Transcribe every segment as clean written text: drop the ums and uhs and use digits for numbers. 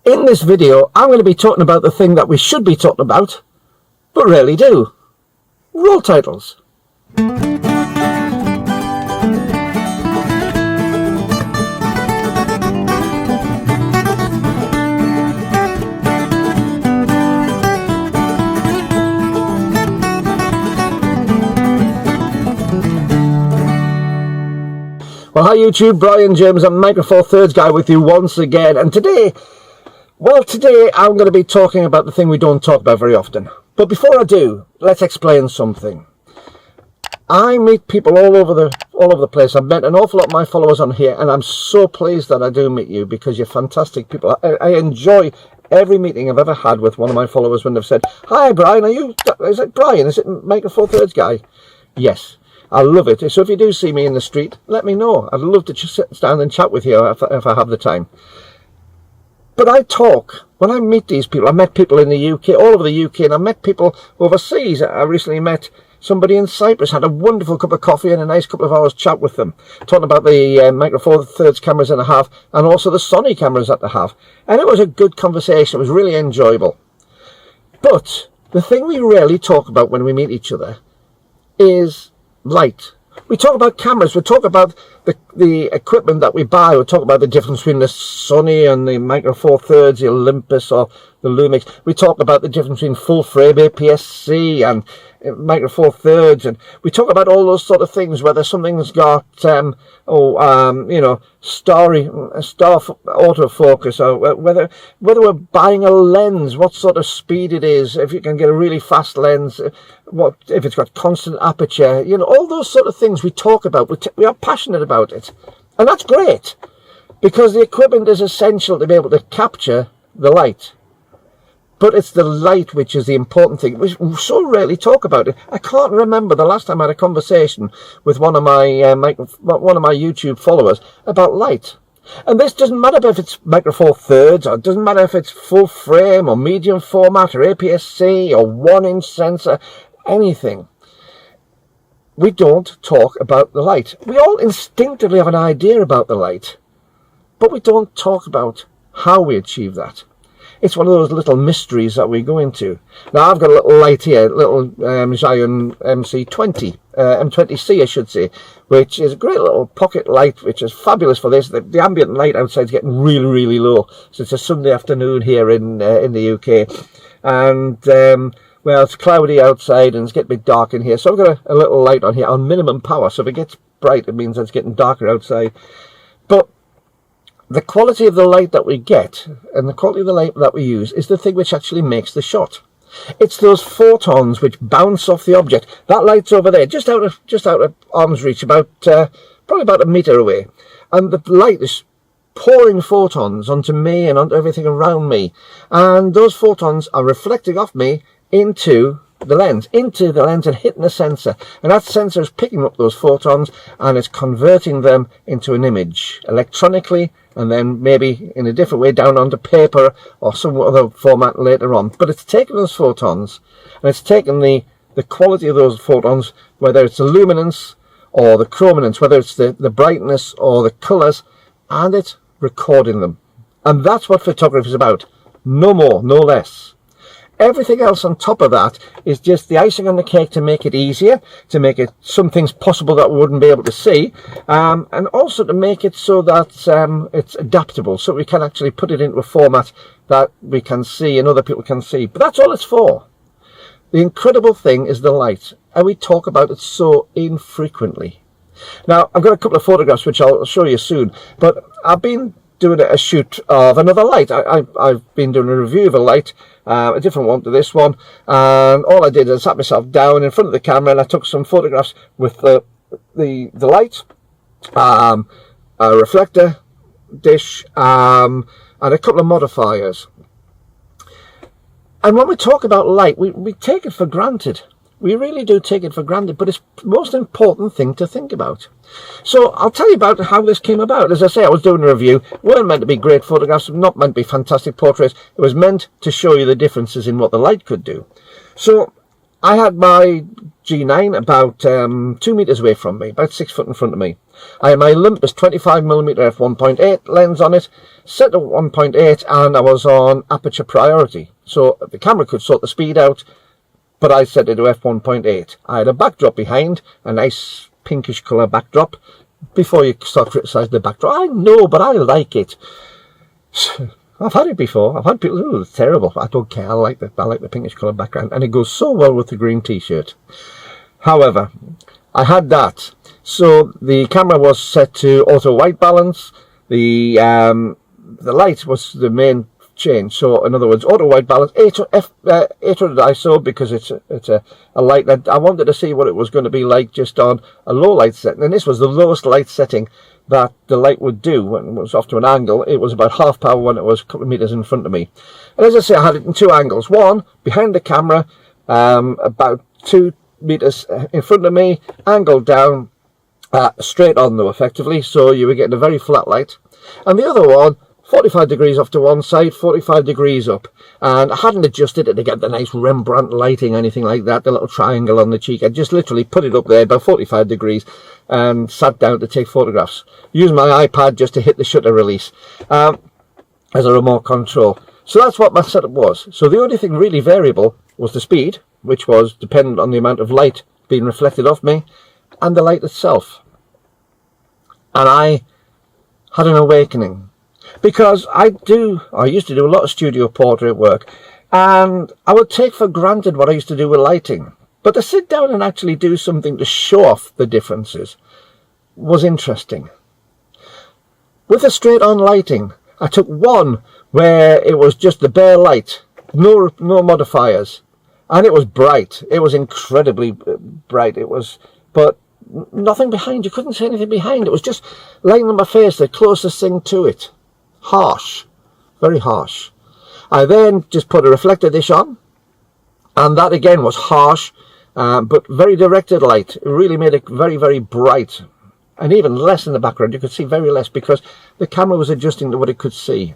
In this video, I'm going to be talking about the thing that we should be talking about, but rarely do. Roll titles. Well, hi YouTube, Brian James, I'm Micro Four Thirds guy with you once again, and today I'm going to be talking about the thing we don't talk about very often. But before I do, let's explain something. I meet people all over the place. I've met an awful lot of my followers on here, and I'm so pleased that I do meet you because you're fantastic people. I enjoy every meeting I've ever had with one of my followers when they've said, "Hi Brian, is it Brian? Is it Micro Four Thirds guy?" Yes. I love it. So if you do see me in the street, let me know. I'd love to just sit down and chat with you if I have the time. But when I meet these people, I met people in the UK, all over the UK, and I met people overseas. I recently met somebody in Cyprus, had a wonderful cup of coffee and a nice couple of hours chat with them, talking about the Micro Four Thirds cameras that I have, and also the Sony cameras that I have. And it was a good conversation. It was really enjoyable. But the thing we rarely talk about when we meet each other is light. We talk about cameras, we talk about the equipment that we buy, we talk about the difference between the Sony and the Micro Four Thirds, the Olympus or the Lumix. We talk about the difference between full frame aps-c and Micro Four Thirds, and we talk about all those sort of things, whether something's got star autofocus, or whether we're buying a lens, what sort of speed it is, if you can get a really fast lens, what if it's got constant aperture, all those sort of things we talk about. We are passionate about it, and that's great because the equipment is essential to be able to capture the light. But it's the light which is the important thing. We so rarely talk about it. I can't remember the last time I had a conversation with one of my YouTube followers about light. And this doesn't matter if it's Micro Four Thirds, or it doesn't matter if it's full frame or medium format or aps-c or 1-inch sensor, anything. We don't talk about the light. We all instinctively have an idea about the light, but we don't talk about how we achieve that. It's one of those little mysteries that we go into. Now, I've got a little light here, a little Xiaomi M20C, I should say, which is a great little pocket light, which is fabulous for this. The ambient light outside is getting really, really low. So it's a Sunday afternoon here in the UK. And, well, it's cloudy outside and it's getting a bit dark in here. So I've got a little light on here on minimum power. So if it gets bright, it means it's getting darker outside. But the quality of the light that we get and the quality of the light that we use is the thing which actually makes the shot. It's those photons which bounce off the object. That light's over there, just out of arm's reach, probably about a meter away, and the light is pouring photons onto me and onto everything around me, and those photons are reflecting off me into the lens and hitting the sensor, and that sensor is picking up those photons and it's converting them into an image electronically, and then maybe in a different way down onto paper or some other format later on. But it's taken those photons and it's taken the quality of those photons, whether it's the luminance or the chrominance, whether it's the brightness or the colors, and it's recording them. And that's what photography is about. No more, no less. Everything else on top of that is just the icing on the cake to make it easier, to make it some things possible that we wouldn't be able to see, and also to make it so that it's adaptable, so we can actually put it into a format that we can see and other people can see. But that's all it's for. The incredible thing is the light, and we talk about it so infrequently. Now, I've got a couple of photographs which I'll show you soon, but I've been doing a shoot of another light. I've been doing a review of a light, a different one to this one, and all I did is sat myself down in front of the camera and I took some photographs with the light, a reflector dish, and a couple of modifiers. And when we talk about light, we take it for granted. We really do take it for granted, but it's the most important thing to think about. So I'll tell you about how this came about. As I say, I was doing a review. It weren't meant to be great photographs, not meant to be fantastic portraits. It was meant to show you the differences in what the light could do. So I had my G9 about 2 meters away from me, about 6 foot in front of me. I had my Olympus 25mm f1.8 lens on it, set to 1.8, and I was on aperture priority. So the camera could sort the speed out, but I set it to f1.8. I had a backdrop behind, a nice pinkish colour backdrop. Before you start criticising the backdrop, I know, but I like it. I've had it before. I've had people, oh, it's terrible. I don't care. I like the pinkish colour background, and it goes so well with the green t-shirt. However, I had that. So the camera was set to auto white balance. The light was the main change. So in other words, auto white balance, 800 ISO, because it's a light that I wanted to see what it was going to be like just on a low light setting. And this was the lowest light setting that the light would do when it was off to an angle. It was about half power when it was a couple of meters in front of me. And as I say, I had it in two angles. One behind the camera, about 2 meters in front of me, angled down, straight on though, effectively, so you were getting a very flat light. And the other one, 45 degrees off to one side, 45 degrees up. And I hadn't adjusted it to get the nice Rembrandt lighting, anything like that, the little triangle on the cheek. I just literally put it up there about 45 degrees and sat down to take photographs. Used my iPad just to hit the shutter release as a remote control. So that's what my setup was. So the only thing really variable was the speed, which was dependent on the amount of light being reflected off me, and the light itself. And I had an awakening, because I used to do a lot of studio portrait work, and I would take for granted what I used to do with lighting. But to sit down and actually do something to show off the differences was interesting. With the straight-on lighting, I took one where it was just the bare light, no modifiers, and it was bright. It was incredibly bright. It was, but nothing behind. You couldn't see anything behind. It was just lighting on my face, the closest thing to it. Harsh, very harsh. I then just put a reflector dish on, and that again was harsh, but very directed light. It really made it very, very bright, and even less in the background. You could see very less because the camera was adjusting to what it could see.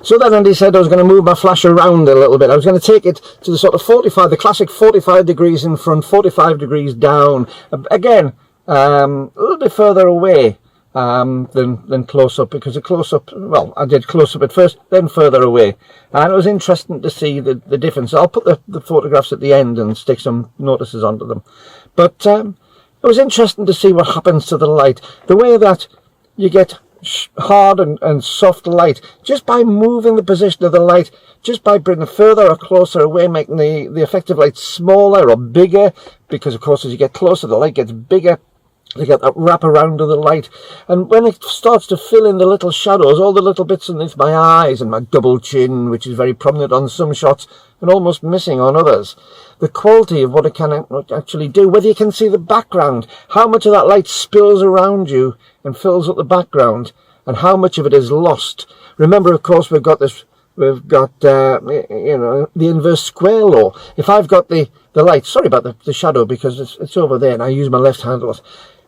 So then Andy said I was going to move my flash around a little bit. I was going to take it to the sort of 45, the classic 45 degrees in front, 45 degrees down. Again, a little bit further away than close up, because the close up, well, I did close up at first, then further away. And it was interesting to see the difference. I'll put the photographs at the end and stick some notices onto them. But it was interesting to see what happens to the light. The way that you get hard and soft light just by moving the position of the light, just by bringing it further or closer away, making the effective light smaller or bigger, because of course as you get closer the light gets bigger. You get that wrap around of the light, and when it starts to fill in the little shadows, all the little bits underneath my eyes and my double chin, which is very prominent on some shots and almost missing on others, the quality of what it can actually do, whether you can see the background, how much of that light spills around you and fills up the background, and how much of it is lost. Remember, of course, we've got you know, the inverse square law. If I've got the light, sorry about the shadow because it's over there and I use my left hand a lot.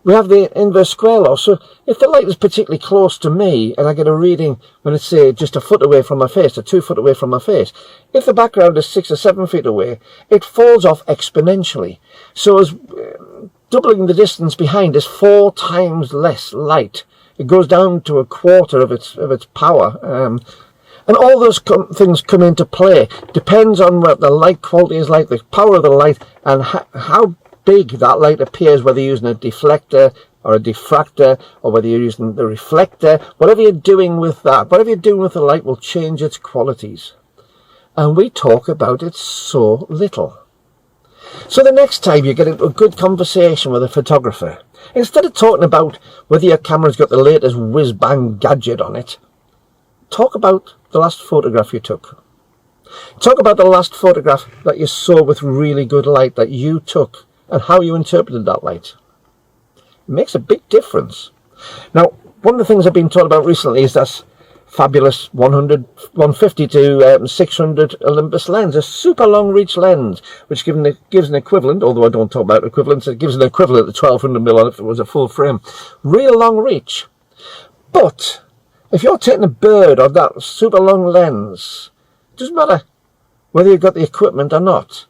We have the inverse square law. So if the light is particularly close to me and I get a reading when it's, say, just a foot away from my face, or 2 foot away from my face, if the background is 6 or 7 feet away, it falls off exponentially. So as doubling the distance behind is 4 times less light. It goes down to a quarter of its power. And all those things come into play. Depends on what the light quality is like, the power of the light, and how big that light appears, whether you're using a deflector or a diffractor, or whether you're using the reflector. Whatever you're doing with that, whatever you're doing with the light will change its qualities. And we talk about it so little. So the next time you get into a good conversation with a photographer, instead of talking about whether your camera's got the latest whiz-bang gadget on it, talk about the last photograph you took. Talk about the last photograph that you saw with really good light that you took and how you interpreted that light. It makes a big difference. Now, one of the things I've been talking about recently is that fabulous 150 to 600 Olympus lens, a super long reach lens, which gives an equivalent, although I don't talk about equivalents, it gives an equivalent to 1200mm on if it was a full frame. Real long reach. But if you're taking a bird on that super long lens, it doesn't matter whether you've got the equipment or not.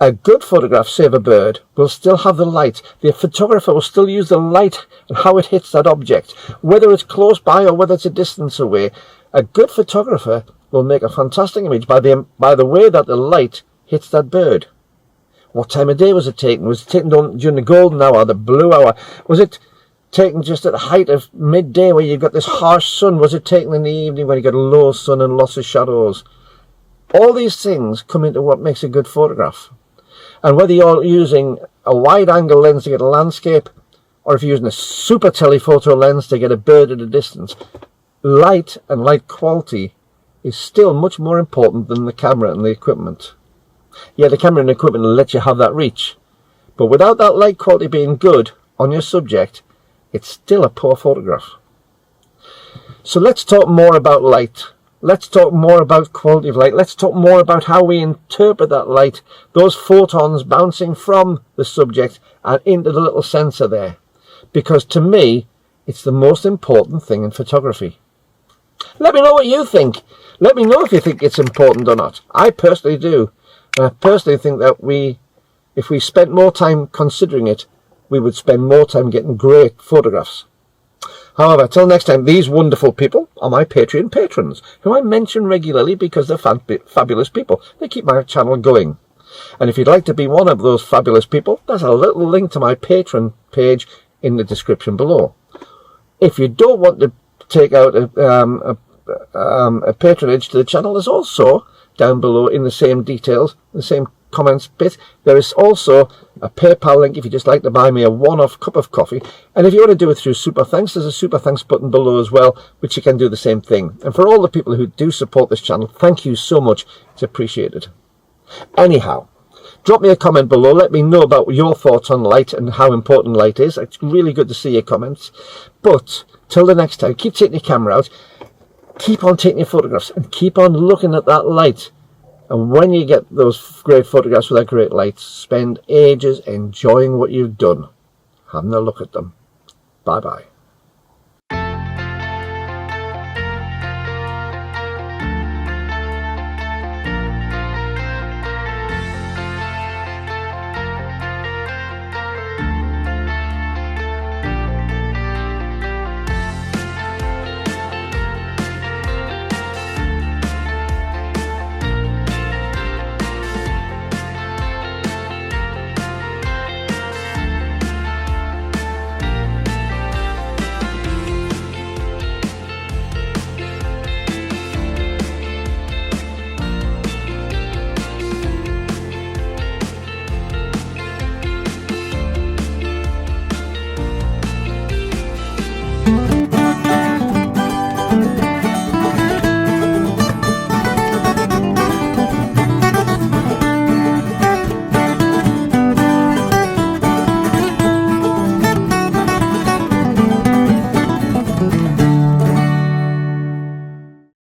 A good photograph, say of a bird, will still have the light. The photographer will still use the light and how it hits that object, whether it's close by or whether it's a distance away. A good photographer will make a fantastic image by the way that the light hits that bird. What time of day was it taken? Was it taken during the golden hour, the blue hour? Was it taken just at the height of midday where you've got this harsh sun? Was it taken in the evening when you got a low sun and lots of shadows? All these things come into what makes a good photograph. And whether you're using a wide-angle lens to get a landscape, or if you're using a super telephoto lens to get a bird at a distance, light and light quality is still much more important than the camera and the equipment. Yeah, the camera and the equipment will let you have that reach, but without that light quality being good on your subject, it's still a poor photograph. So let's talk more about light. Let's talk more about quality of light. Let's talk more about how we interpret that light, those photons bouncing from the subject and into the little sensor there. Because to me, it's the most important thing in photography. Let me know what you think. Let me know if you think it's important or not. I personally do. I personally think that if we spent more time considering it, we would spend more time getting great photographs. However, till next time, these wonderful people are my Patreon patrons, who I mention regularly because they're fabulous people. They keep my channel going. And if you'd like to be one of those fabulous people, there's a little link to my Patreon page in the description below. If you don't want to take out a patronage to the channel, there's also down below in the same details, the same comments bit, there is also a PayPal link if you just like to buy me a one-off cup of coffee. And if you want to do it through Super Thanks, there's a Super Thanks button below as well, which you can do the same thing. And for all the people who do support this channel, thank you so much. It's appreciated. Anyhow, drop me a comment below. Let me know about your thoughts on light and how important light is. It's really good to see your comments. But till the next time, keep taking your camera out, keep on taking your photographs, and keep on looking at that light. And when you get those great photographs with that great light, spend ages enjoying what you've done, having a look at them. Bye-bye.